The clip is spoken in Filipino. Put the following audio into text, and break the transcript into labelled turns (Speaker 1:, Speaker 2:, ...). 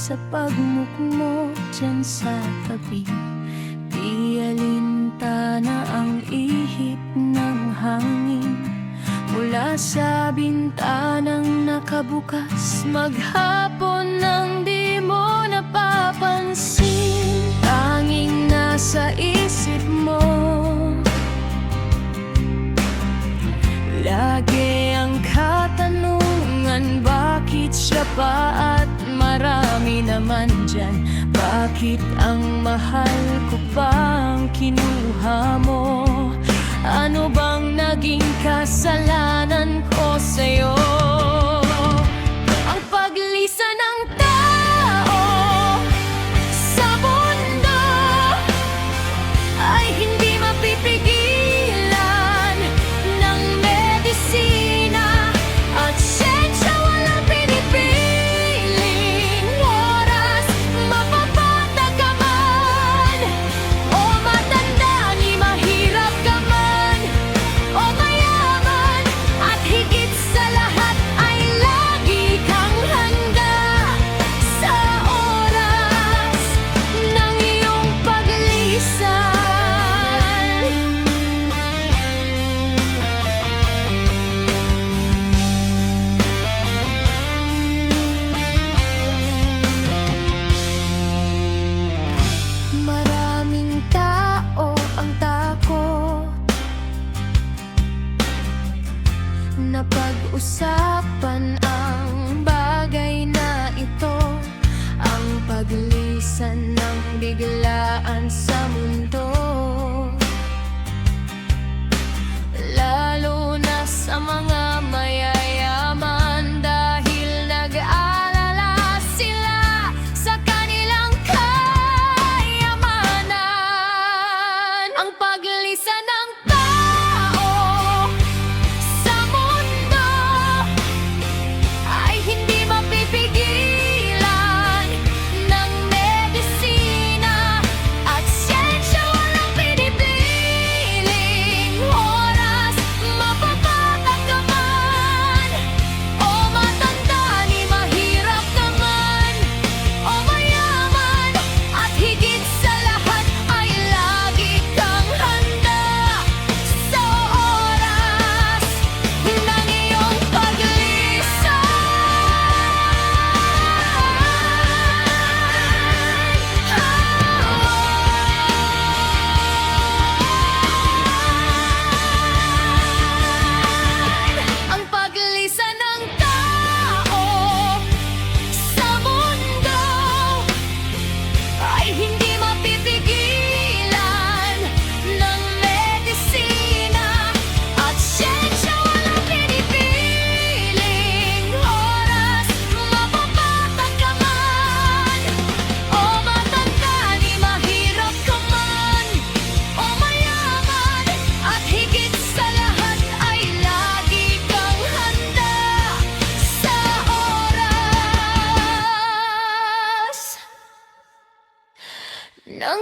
Speaker 1: sa pagmukmok dyan sa tabi. Di alintana ang ihip ng hangin mula sa bintanang nakabukas. Maghapon nang di mo napapansin, tanging nasa isip mo lagi ang katanungan, bakit siya pa at marami naman dyan? Bakit ang mahal ko pang kinuha mo? Ano bang naging kasalanan ko sa'yo? Ang paglisa ng tao sa mundo ay hindi mapipigilan ng medisina at siyensya. Walang pinipiling oras, mapapatag ka man o matanda, ni mahirap ka man o mayaman, at higit sa lahat ay lagi kang handa sa oras ng iyong paglisan. Maraming tao ang takot na pag-usapan ang bagay na ito, ang paglisan ng biglaan sa mundo, lalo na sa mga mayayaman, dahil nag-aalala sila sa kanilang kayamanan. Ang paglisa ng tao sa mundo ay hindi mapipigilan ng medisina at siyensya. Walang pinipiling oras, mapapatag ka man o matanda, ni mahirap ka man o mayaman, at higit sa lahat ay lagi kang handa sa oras ng iyong paglisan. Ang paglisa ng tao sa mundo ay hindi mapipigilan ng medisina at siyensya. Walang pinipiling oras, mapapatag ka man o matanda, ni mahirap ka man o mayaman, at higit sa lahat ay lagi kang handa sa oras ng